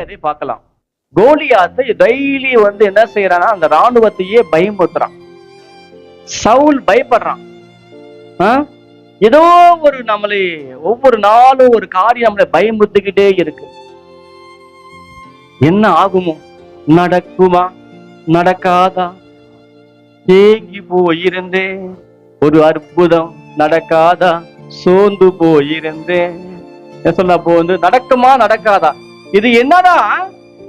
கோலியாத்தை பார்க்கலாம். கோலியாத்தை டெய்லி என்ன செய்யறான்னா அந்த ராணுவத்தையே பயமுறுத்துறான். சவுல் பயப்படுறான். ஏதோ ஒரு நம்மளை ஒவ்வொரு நாளும் ஒரு காரியம் நம்மளை பயமுறுத்திக்கிட்டே இருக்கு. என்ன ஆகுமோ, நடக்குமா, நடக்காதா, தேங்கி போயிருந்தேன், ஒரு அற்புதம் நடக்காதா, சோர்ந்து போயிருந்தேன். சொன்னா நடக்குமா நடக்காதா, இது என்னடா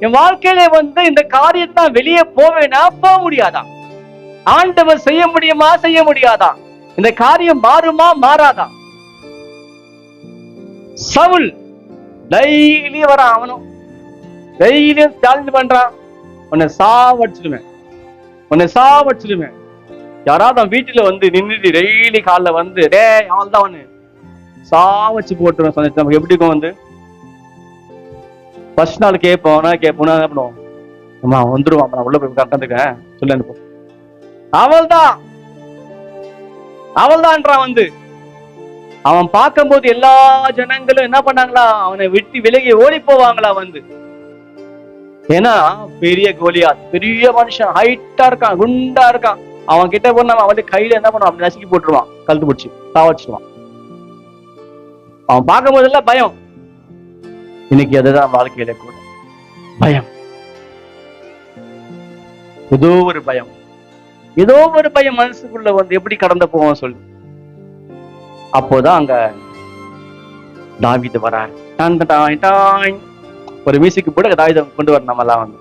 என் வாழ்க்கையில இந்த காரியத்தை வெளியே போவேனா போக முடியாதா, ஆண்டவர் செய்ய முடியுமா செய்ய முடியாதா, இந்த காரியம் மாறுமா மாறாதா. சவுல் டெய்லி வரான், அவனும் டெய்லியும் சேலஞ்ச் பண்றான், உன்னை சாவடிச்சிடுவேன், உன்னை சாவடிச்சிடுவேன். யாராவது அவன் வீட்டுல நின்றுட்டு டெய்லி காலைல டே அவள் தான் அவனு சாவச்சு போட்டுருவேன் சொன்ன நமக்கு எப்படி இருக்கும். ஃபர்ஸ்ட் நாள் கேட்போம்னா என்ன பண்ணுவோம், அம்மா வந்துருவான், நான் உள்ள போய் உட்காந்துருக்கேன் சொல்லி அனுப்போம். அவள்தான் அவள்தான்றான். அவன் பார்க்கும்போது எல்லா ஜனங்களும் என்ன பண்ணாங்களா, அவனை விட்டு விலகி ஓடி போவாங்களா. ஏன்னா பெரிய கோலியாத், பெரிய மனுஷன், ஹைட்டா இருக்கான், குண்டா இருக்கான். அவன் கிட்ட போனா அவன் கையில என்ன பண்ணுவான், அப்படி நசுக்கி போட்டுருவான், கழுத்து பிடிச்சி சாவடிச்சிடுவான். அவன் பார்க்கும் போதெல்லாம் பயம். இன்னைக்கு அதுதான் வாழ்க்கையில கூட பயம். ஏதோ ஒரு பயம், ஏதோ ஒரு பயம் மனசுக்குள்ள எப்படி கடந்து போவோம் சொல்லு. அப்போதான் அங்க தாவீது வராரு. ஒரு மியூசிக் கூட தாவீதை கொண்டு வர நம்மலாம்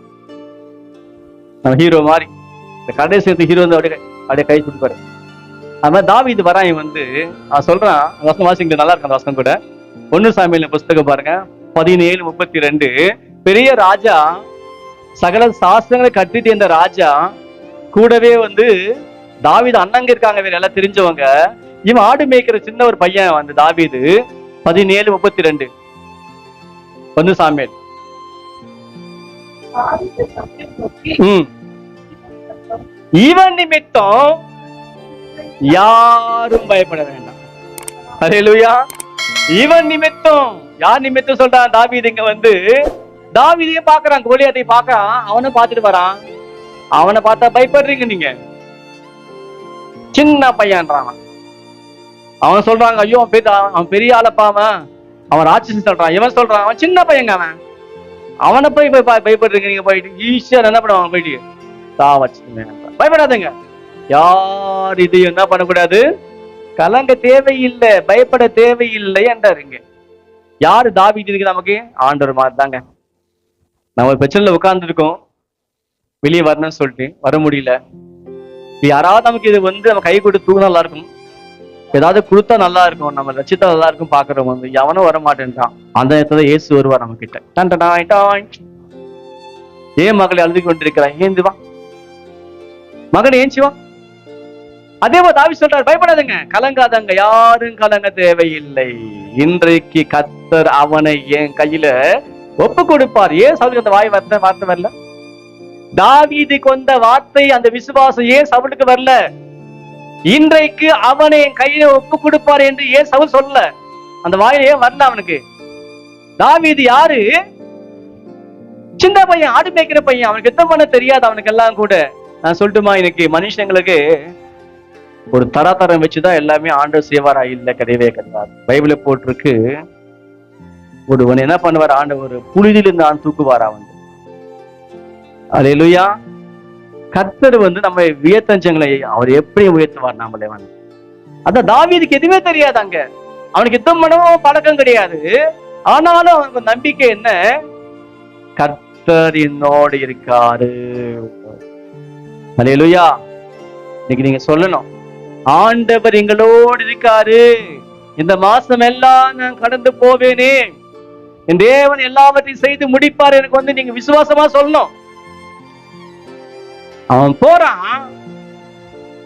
நம்ம ஹீரோ மாதிரி இந்த கடைசி ஹீரோ அப்படியே கை கொடுப்பாரு. அது மாதிரி தாவீது வரான். அவன் சொல்றான், வசனம் வாசிங்க, நல்லா இருக்கு அந்த வசனம் கூட. 1 சாமுவேல் புஸ்தகம் பாருங்க 17:32. பெரிய ராஜா, சகல சாஸ்திரங்களை கட்டிட்டு இந்த ராஜா கூடவே தாவீது அண்ணங்க இருக்காங்க, வேற எல்லாம் தெரிஞ்சவங்க. இவன் ஆடு மேய்க்கிற சின்ன ஒரு பையன் தாவீது. 17:32 1 சாமுவேல். இவன் நிமித்தம் யாரும் பயப்பட வேண்டாம். அல்லேலூயா. இவன் நிமித்தம், யார் நிமித்தம் சொல்றான் தாவீது இங்க தாவீதையும் பாக்குறான், கோலியாத்தை பாக்குறான், அவனை பார்த்துட்டு வரான். அவனை பார்த்தா பயப்படுறீங்க நீங்க, சின்ன பையன்றான். அவன் சொல்றாங்க, ஐயோ அவன் பெரிய ஆளப்பாம, அவன் ராட்சசன் சொல்றான். இவன் சொல்றான், அவன் சின்ன பையங்க, அவனை போய் பயப்படுறீங்க நீங்க. போயிட்டு ஈஸியா என்ன பண்ணுவான், போயிட்டு பயப்படாதுங்க. யார் இது என்ன பண்ணக்கூடாது, கலங்க தேவையில்லை, பயப்பட தேவையில்லை என்றாருங்க. யாரு தாவீது இருக்கு நமக்கு? ஆண்டவர் மாதிரி தாங்க. நம்ம பிரச்சனையில உட்கார்ந்து இருக்கோம், வெளியே வரணும்னு சொல்லிட்டு வர முடியல. யாராவது நமக்கு இது நம்ம கை கொடுத்து தூங்க நல்லா இருக்கும், ஏதாவது கொடுத்தா நல்லா இருக்கும், நம்ம ரசித்தா நல்லா இருக்கும் பாக்குறோம். எவனும் வர மாட்டேன்றான். அந்த நேரத்துல இயேசு வருவார் நம்ம கிட்ட. ஏன் மகளை அழுது கொண்டிருக்கிறான், ஏந்து வா மகனை, ஏஞ்சி வா. அதே போல தாவீது சொல்றாரு, பயப்படாதுங்க, கலங்காதங்க, யாரும் கலங்க தேவையில்லை. இன்றைக்கு கர்த்தர் அவனை என் கையில ஒப்பு கொடுப்பார். ஏன் சவுலுக்கு அந்த வார்த்தை வரல? தாவீதுக்கு வந்த வார்த்தை, அந்த விசுவாசம் ஏன் சவுலுக்கு வரல? இன்றைக்கு அவனை என் கையில ஒப்பு கொடுப்பார் என்று ஏன் சவுல் சொல்லல? அந்த வாயில ஏன் வரல அவனுக்கு? தாவீது யாரு? சின்ன பையன், ஆடு மேய்க்கிற பையன், அவனுக்கு எத்தனை பண்ண தெரியாது அவனுக்கு எல்லாம் கூட. நான் சொல்லட்டுமா, இன்னைக்கு மனுஷங்களுக்கு ஒரு தராதரம் வச்சுதான் எல்லாமே ஆண்டவர் செய்வாரா? இல்ல, கிடையவே கிடையாது. பைபிள போட்டிருக்கு, ஒருவன் என்ன பண்ணுவார், ஆண்டவர் புழுதியில இருந்து தூக்குவாரா அல்லேலூயா. கர்த்தர் நம்ம வியத்தஞ்சங்களை அவர் எப்படி உயர்த்துவார் நம்மளே அதான் தாவீதுக்கு எதுவுமே தெரியாது அங்க. அவனுக்கு யுத்தம் பண்ணவும் பழக்கம் கிடையாது. ஆனாலும் அவனுக்கு நம்பிக்கை என்ன, கர்த்தர் என்னோடு இருக்காரு. அல்லேலூயா. இன்னைக்கு நீங்க சொல்லணும், ஆண்டவர் எங்களோடு இருக்காரு, இந்த மாசம் எல்லாம் நான் கடந்து போவேனே, என் தேவன் எல்லாவற்றையும் செய்து முடிப்பார், எனக்கு நீங்க விசுவாசமா சொல்லணும். அவன் போறான்,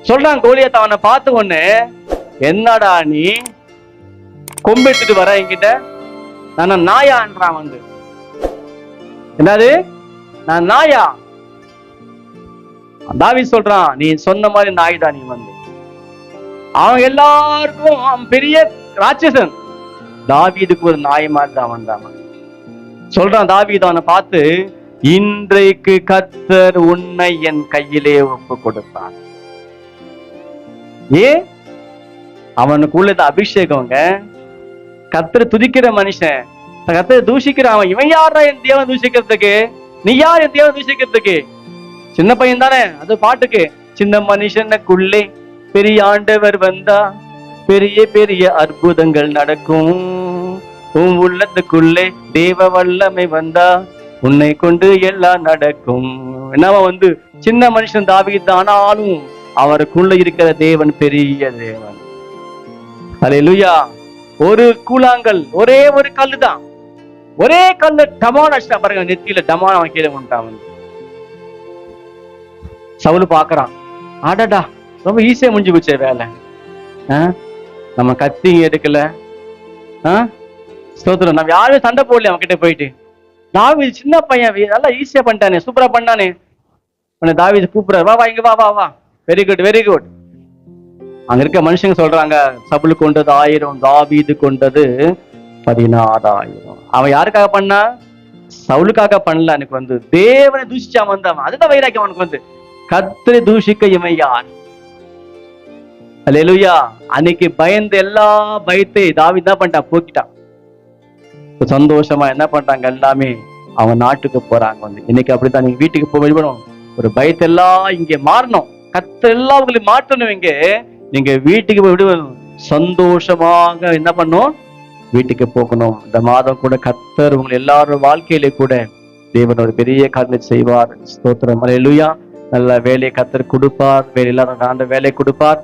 சொல்றான் கோலியாத் அவனை பார்த்து ஒண்ணு, என்னடா நீ கொம்பெடுத்துட்டு வர என்கிட்ட, நான் நாயான்றான். என்னது, நான் நாயா? தாவீது சொல்றான், நீ சொன்ன மாதிரி நாய் தான் நீ. அவன் எல்லாருக்கும் அவன் பெரிய ராட்சசன், தாவீதுக்கு ஒரு நாய் மாதிரி தான் வந்தான். சொல்றான் தாவீது அவனை பார்த்து, இன்றைக்கு கர்த்தர் உன்னை என் கையிலே ஒப்பு கொடுத்தான். ஏன்? அவனுக்குள்ள அபிஷேகங்க. கர்த்தரை துதிக்கிற மனுஷன், கர்த்தரை தூஷிக்கிறான். இவன் யாரா என் தேவன் தூஷிக்கிறதுக்கு? நீ யார் என் தேவன் தூஷிக்கிறதுக்கு? சின்ன பையன் தானே, அது பாட்டுக்கு. சின்ன மனுஷனுக்குள்ளே பெரிய ஆண்டவர் வந்தா பெரிய பெரிய அற்புதங்கள் நடக்கும். உன் உள்ளத்துக்குள்ளே தேவ வல்லமை வந்தா உன்னை கொண்டு எல்லாம் நடக்கும். என்னவா சின்ன மனுஷன் தாவீது, ஆனாலும் அவருக்குள்ள இருக்கிற தேவன் பெரிய தேவன். அல்லேலூயா. ஒரு கூழாங்கல், ஒரே ஒரு கல்லு தான், ஒரே கல்லு டமான் அடிச்சா பாருங்க, நெத்தியில டமான் அவன் கீழே கொண்டான். சவுலு பாக்குறான், ஆடாடா ரொம்ப ஈஸியா முடிஞ்சு போச்சே வேலை. நம்ம கத்தி எடுக்கல, ஸ்தோத்திரம், நம்ம யாருமே சண்டை போடல அவன் கிட்ட போயிட்டு. தாவீது சின்ன பையன், நல்லா ஈஸியா பண்ணிட்டானே, சூப்பரா பண்ணானே. தாவீது கூப்பிடுறாரு, வா வா இங்க வா வா வா, வெரி குட் வெரி குட். அங்க இருக்க மனுஷங்க சொல்றாங்க, சவுல் கொண்டது 1000, தாவீது கொண்டது 16,000. அவன் யாருக்காக பண்ணா? சவுலுக்காக பண்ணல. எனக்கு தேவனை தூஷிச்சா வந்தவன், அதுதான் வைராக்கியம் அவனுக்கு. கர்த்தரை தூஷிக்க இவன் யார்? அல்லேலூயா. அன்னைக்கு பயந்து எல்லா பயத்தை தாவீது என்ன பண்ணிட்டான்? போக்கிட்டான். சந்தோஷமா என்ன பண்றாங்க? எல்லாமே அவன் நாட்டுக்கு போறாங்க. இன்னைக்கு அப்படித்தான். நீங்க வீட்டுக்கு போய் வழிபடும், ஒரு பயத்தெல்லாம் இங்க மாறணும். கர்த்தர் எல்லாம் உங்களை மாற்றணும். இங்க நீங்க வீட்டுக்கு போய் விடுவோம், சந்தோஷமாக என்ன பண்ணும்? வீட்டுக்கு போகணும். இந்த மாதம் கூட கர்த்தர் உங்களை எல்லாரும் வாழ்க்கையிலே கூட தேவன் ஒரு பெரிய காரியத்தை செய்வார். ஸ்தோத்திரம். அல்லேலூயா. நல்ல வேலையை கர்த்தர் கொடுப்பார். வேலை இல்லாத வேலையை கொடுப்பார்.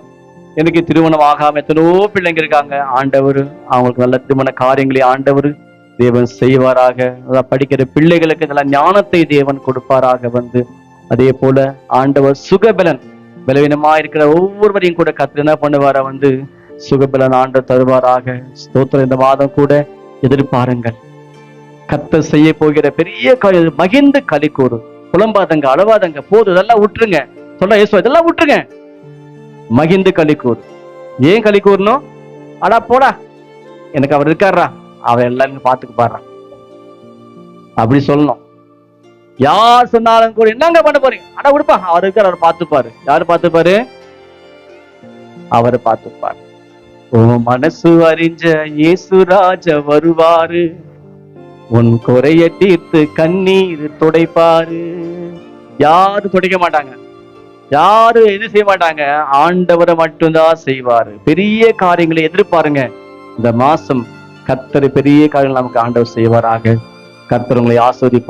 எனக்கு திருமணம் ஆகாம எத்தனையோ பிள்ளைங்க இருக்காங்க. ஆண்டவர் அவங்களுக்கு நல்ல திருமண காரியங்களை ஆண்டவர் தேவன் செய்வாராக. படிக்கிற பிள்ளைகளுக்கு நல்ல ஞானத்தை தேவன் கொடுப்பாராக. அதே போல ஆண்டவர் சுகபலன், பலவீனமா இருக்கிற ஒவ்வொருவரையும் கூட கர்த்தர் என்ன பண்ணுவார? சுகபலன் ஆண்டவர் தருவாராக. ஸ்தோத்திரம். இந்த மாதம் கூட எதிர்பாருங்கள், கர்த்தர் செய்ய போகிற பெரிய காரியம். மகிழ்ந்து களி கூறும், புலம்பாதங்க, அளவாதங்க, போதும், இதெல்லாம் விட்டுருங்க. சொல்ல இயேசு, இதெல்லாம் விட்டுருங்க, மகிழ்ந்து களி கூறு. ஏன் களி கூறணும்? அடா போடா, எனக்கு அவர் இருக்காரா, அவர் எல்லாரும் பாத்துக்கு பாடுறான் அப்படி சொல்லணும். யார் சொன்னாலும் கூட என்னங்க பண்ண போறீங்க? அடா விடுப்பா, அவர் இருக்கார், அவர் பார்த்துப்பாரு. யாரு பார்த்துப்பாரு? அவரை பார்த்துப்பாரு. உன் மனசு அறிஞ்ச இயேசுராஜ வருவாரு, உன் குறைய தீர்த்து கண்ணீர் துடைப்பாரு. யாரும் துடைக்க மாட்டாங்க, யாரும் எது செய்ய மாட்டாங்க, ஆண்டவரை மட்டும்தான் செய்வாரு. பெரிய காரியங்களை எதிர்பாருங்க. இந்த மாசம் கர்த்தர் பெரிய காரியங்கள் நமக்கு ஆண்டவர் செய்வாராக. கர்த்தர் உங்களை ஆசீர்வதிப்பார்.